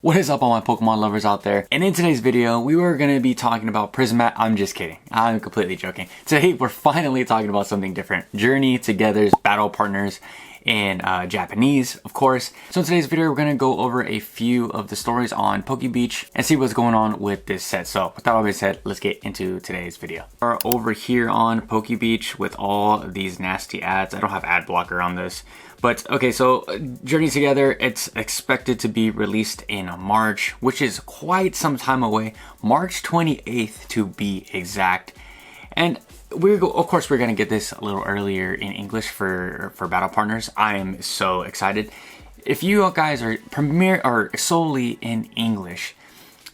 What is up all my Pokemon lovers out there? And in today's video, we were going to be talking about Prismat. I'm just kidding. I'm completely joking. Today, we're finally talking about something different. Journey Together's battle partners in Japanese, of course. So in today's video, we're going to go over a few of the stories on PokeBeach and see what's going on with this set. So with that all being said, let's get into today's video. We're over here on PokeBeach with all these nasty ads. I don't have ad blocker on this. But okay, so Journey Together, it's expected to be released in March, which is quite some time away. March 28th to be exact. And of course, we're gonna get this a little earlier in English for battle partners. I am so excited. If you guys are solely in English,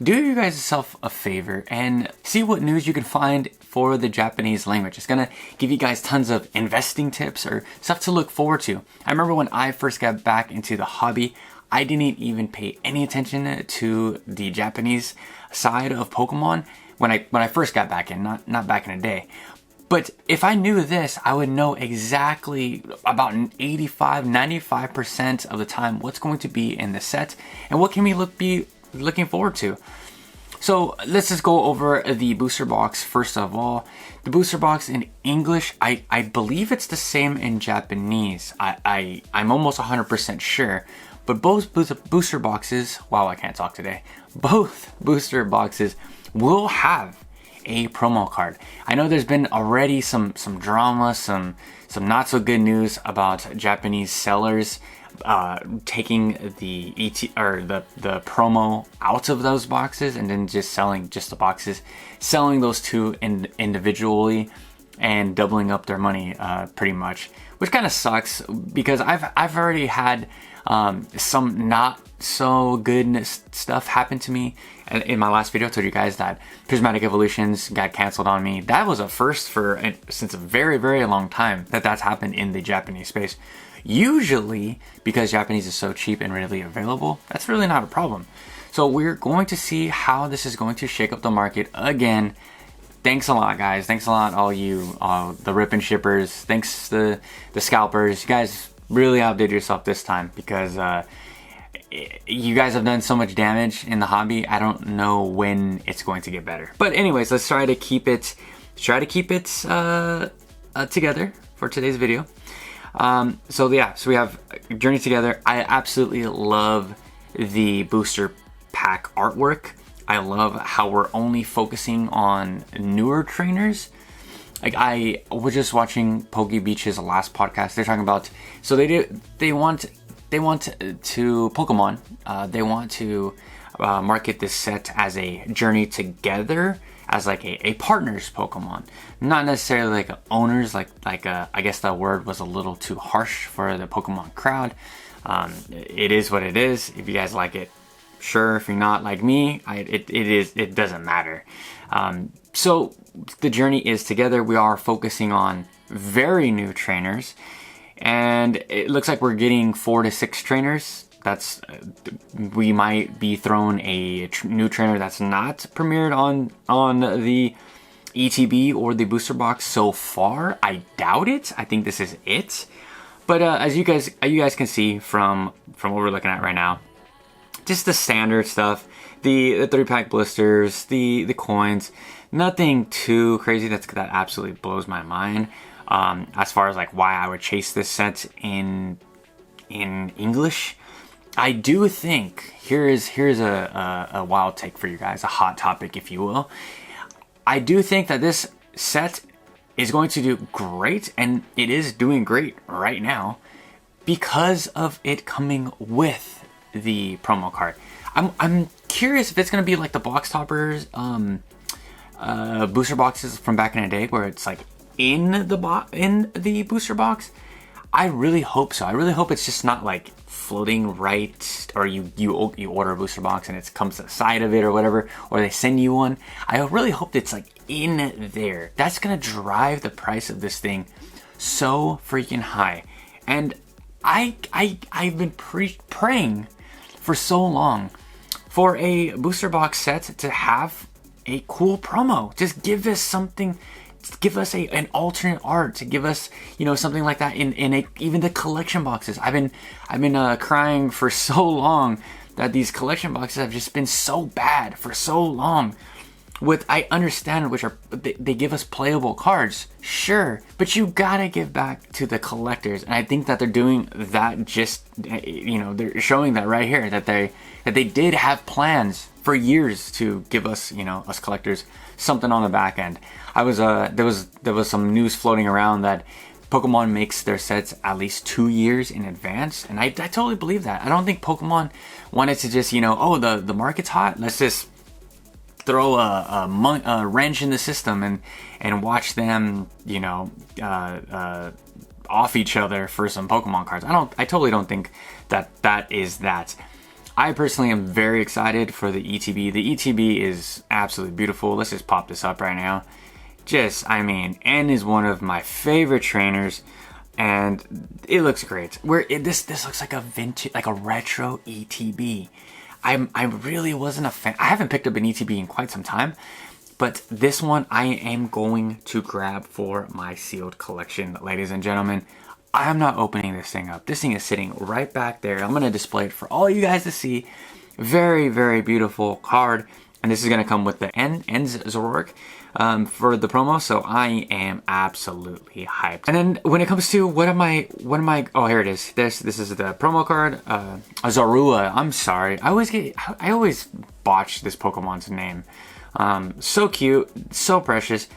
do you guys yourself a favor and see what news you can find for the Japanese language. It's gonna give you guys tons of investing tips or stuff to look forward to. I remember when I first got back into the hobby, I didn't even pay any attention to the Japanese side of Pokemon when I first got back in, not back in the day. But if I knew this, I would know exactly about 85-95% of the time what's going to be in the set and what can we be looking forward to. So let's just go over the booster box first of all. The booster box in English, I believe it's the same in Japanese. I'm almost 100% sure. But both booster boxes, wow, I can't talk today. Both booster boxes will have a promo card. I know there's been already some drama, some not so good news about Japanese sellers taking the the promo out of those boxes and then just selling just the boxes, selling those two individually and doubling up their money pretty much, which kind of sucks because I've already had some not so good stuff happen to me. In my last video, I told you guys that Prismatic Evolutions got canceled on me. That was a first since a very, very long time that's happened in the Japanese space. Usually, because Japanese is so cheap and readily available, that's really not a problem. So we're going to see how this is going to shake up the market again. Thanks a lot, guys. Thanks a lot, all you, the rip and shippers. Thanks the scalpers. You guys really outdid yourself this time because you guys have done so much damage in the hobby. I don't know when it's going to get better. But anyways, let's try to keep it together for today's video. So we have Journey Together. I absolutely love the booster pack artwork. I love how we're only focusing on newer trainers. Like I was just watching PokeBeach's last podcast. They're talking about, so they want to Pokemon. They want to market this set as a Journey Together, as like a partners Pokemon, not necessarily like owners. Like I guess that word was a little too harsh for the Pokemon crowd. It is what it is. If you guys like it, sure. If you're not like me, it doesn't matter. So the Journey is Together. We are focusing on very new trainers, and it looks like we're getting 4 to 6 trainers. That's we might be thrown a new trainer that's not premiered on the ETB or the booster box so far. I doubt it. I think this is it. But as you guys can see from what we're looking at right now, just the standard stuff, the 3-pack blisters, the coins, nothing too crazy. That absolutely blows my mind. As far as like why I would chase this set in English. I do think here's a wild take for you guys, a hot topic if you will. I do think that this set is going to do great, and it is doing great right now because of it coming with the promo card. I'm curious if it's gonna be like the box toppers booster boxes from back in the day where it's like in the booster box. I really hope so. I really hope it's just not like floating right, or you order a booster box and it comes to the side of it or whatever, or they send you one. I really hope it's like in there. That's gonna drive the price of this thing so freaking high. And I've been praying for so long for a booster box set to have a cool promo. Just give us something. Give us an alternate art, to give us, something like that in even the collection boxes. I've been crying for so long that these collection boxes have just been so bad for so long. I understand which are they give us playable cards, sure, but you gotta give back to the collectors, and I think that they're doing that. Just, you know, they're showing that right here, that they did have plans for years to give us, you know, us collectors, something on the back end. There was some news floating around that Pokemon makes their sets at least 2 years in advance, and I totally believe that. I don't think Pokemon wanted to just, you know, oh, the market's hot, let's just throw a wrench in the system and watch them, you know, off each other for some Pokemon cards. I totally don't think that is that. I personally am very excited for the ETB. The ETB is absolutely beautiful. Let's just pop this up right now. I mean, N is one of my favorite trainers, and it looks great. This looks like a vintage, like a retro ETB. I really wasn't a fan. I haven't picked up an ETB in quite some time, but this one I am going to grab for my sealed collection, ladies and gentlemen. I am not opening this thing up. This thing is sitting right back there. I'm going to display it for all you guys to see. Very, very beautiful card. And this is going to come with the Ends Zoroark for the promo. So I am absolutely hyped. And then when it comes to what am I, oh, here it is. This is the promo card. Zorua. I'm sorry. I always botch this Pokemon's name. So cute. So precious.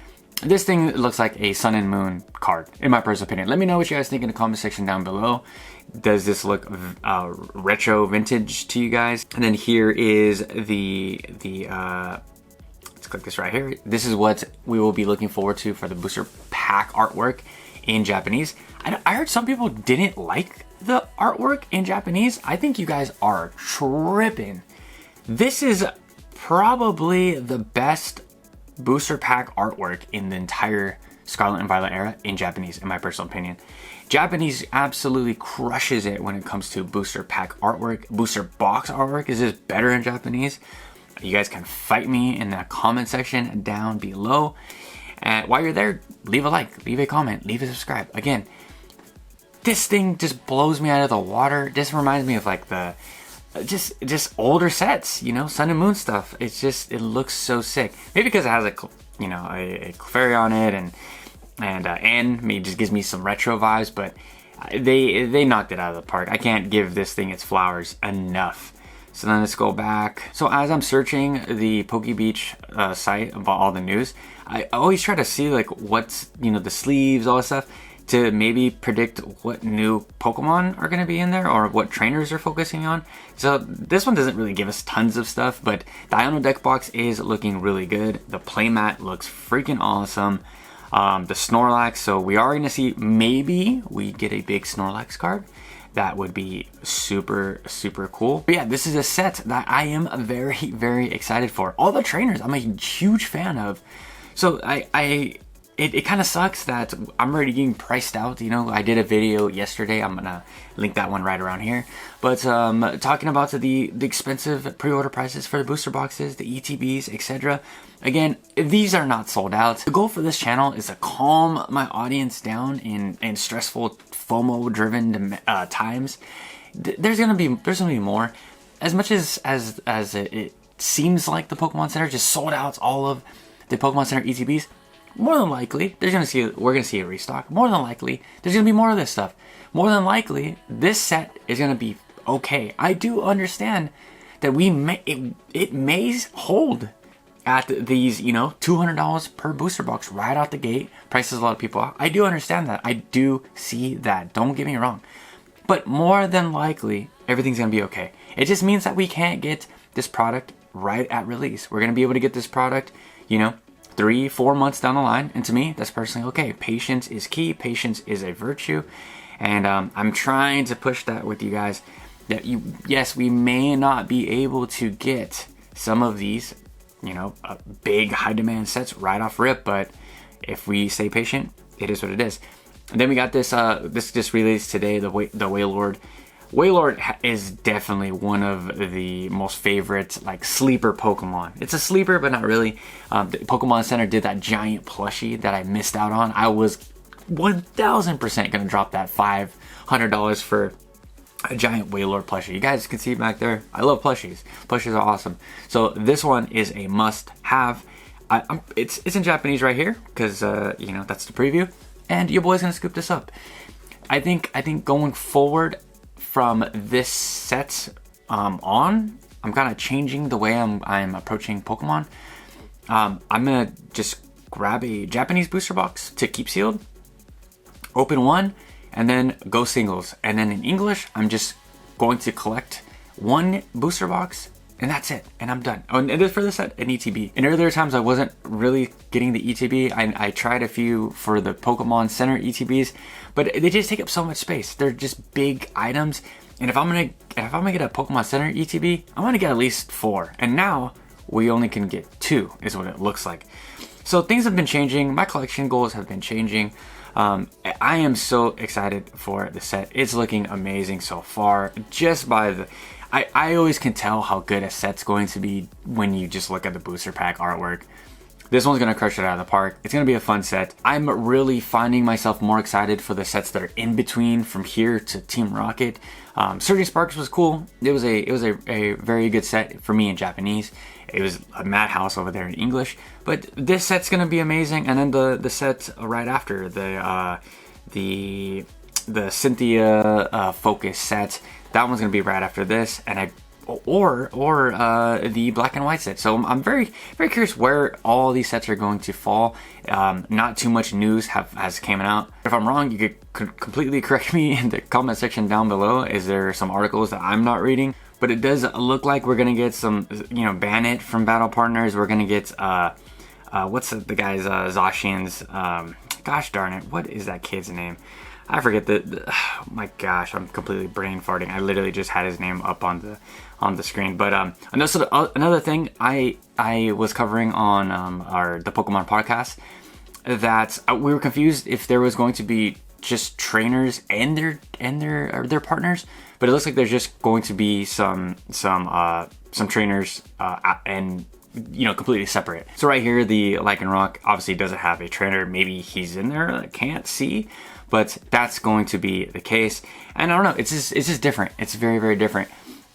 This thing looks like a Sun and Moon card, in my personal opinion. Let me know what you guys think in the comment section down below. Does this look retro vintage to you guys? And then here is the let's click this right here. This is what we will be looking forward to for the booster pack artwork in Japanese. I heard some people didn't like the artwork in Japanese. I think you guys are tripping. This is probably the best booster pack artwork in the entire Scarlet and Violet era in Japanese, in my personal opinion. Japanese absolutely crushes it when it comes to booster pack artwork. Booster box artwork is just better in Japanese. You guys can fight me in the comment section down below. And while you're there, leave a like, leave a comment, leave a subscribe. Again, this thing just blows me out of the water. This reminds me of like the just older sets, you know, Sun and Moon stuff. It looks so sick. Maybe because it has a Clefairy on it, and maybe just gives me some retro vibes, but they knocked it out of the park. I can't give this thing its flowers enough. So then let's go back. So as I'm searching the PokeBeach site about all the news, I always try to see like what's, you know, the sleeves, all that stuff, to maybe predict what new Pokemon are going to be in there or what trainers are focusing on. So this one doesn't really give us tons of stuff, but the Iono deck box is looking really good. The playmat looks freaking awesome. The Snorlax, so we are going to see, maybe we get a big Snorlax card. That would be super, super cool. But yeah, this is a set that I am very, very excited for. All the trainers I'm a huge fan of. So it kind of sucks that I'm already getting priced out. You know, I did a video yesterday. I'm gonna link that one right around here. But talking about the expensive pre-order prices for the booster boxes, the ETBs, etc. Again, these are not sold out. The goal for this channel is to calm my audience down in stressful FOMO-driven times. There's gonna be more. As much as it seems like the Pokemon Center just sold out all of the Pokemon Center ETBs. More than likely, we're gonna see a restock. More than likely, there's gonna be more of this stuff. More than likely, this set is gonna be okay. I do understand that it may hold at these, you know, $200 per booster box right out the gate. Prices a lot of people out. I do understand that. I do see that. Don't get me wrong. But more than likely, everything's gonna be okay. It just means that we can't get this product right at release. We're gonna be able to get this product, you know, 3-4 months down the line, and to me that's personally okay. Patience is key. Patience is a virtue, and I'm trying to push that with you guys, that yes, we may not be able to get some of these, you know, big high demand sets right off rip, but if we stay patient, it is what it is. And then we got this this just released today, the Wailord. Wailord is definitely one of the most favorite, like, sleeper Pokemon. It's a sleeper, but not really. The Pokemon Center did that giant plushie that I missed out on. I was 1000% gonna drop that $500 for a giant Wailord plushie. You guys can see back there. I love plushies. Plushies are awesome. So this one is a must-have. It's in Japanese right here because you know, that's the preview. And your boy's gonna scoop this up. I think going forward from this set on, I'm kind of changing the way I'm approaching Pokemon. I'm gonna just grab a Japanese booster box to keep sealed, open one, and then go singles. And then in English, I'm just going to collect one booster box, and that's it, and I'm done. Oh, and it is for the set, an ETB. In earlier times, I wasn't really getting the ETB. I tried a few for the Pokemon Center ETBs, but they just take up so much space. They're just big items, and if I'm gonna get a Pokemon Center ETB, I'm gonna get at least 4. And now we only can get 2, is what it looks like. So things have been changing. My collection goals have been changing. I am so excited for the set. It's looking amazing so far. Just by the, I always can tell how good a set's going to be when you just look at the booster pack artwork. This one's gonna crush it out of the park. It's gonna be a fun set. I'm really finding myself more excited for the sets that are in between from here to Team Rocket. Surging Sparks was cool. It was a very good set for me in Japanese. It was a madhouse over there in English. But this set's gonna be amazing. And then the set right after, the Cynthia Focus set, that one's gonna be right after this. And or the black and white set. So I'm very curious where all these sets are going to fall. Not too much news has came out. If I'm wrong, you could completely correct me in the comment section down below. Is there some articles that I'm not reading? But it does look like we're gonna get some, you know, Bannet from Battle Partners. We're gonna get what's the guy's Zacian's, gosh darn it, what is that kid's name? I forget oh my gosh, I'm completely brain farting. I literally just had his name up on the screen. But another thing I was covering on the Pokemon podcast, that we were confused if there was going to be just trainers and their partners, but it looks like there's just going to be some trainers and, you know, completely separate. So right here, the Lycanroc obviously doesn't have a trainer. Maybe he's in there, I can't see, but that's going to be the case. And I don't know, it's just different. It's very different.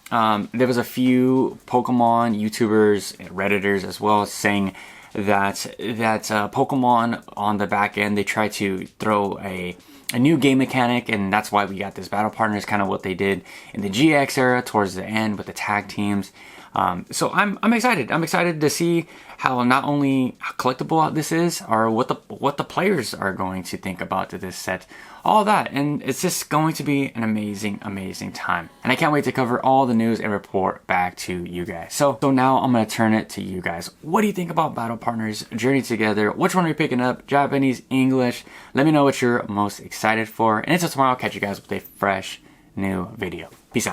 There was a few Pokemon YouTubers and Redditors as well saying that Pokemon on the back end, they try to throw a new game mechanic, and that's why we got this Battle Partners, kind of what they did in the GX era towards the end with the tag teams. So I'm excited. I'm excited to see how not only how collectible this is, or what the players are going to think about this set, all that, and it's just going to be an amazing time. And I can't wait to cover all the news and report back to you guys. So now I'm gonna turn it to you guys. What do you think about Battle Partners Journey Together? Which one are you picking up? Japanese, English? Let me know what you're most excited for. And until tomorrow, I'll catch you guys with a fresh new video. Peace out.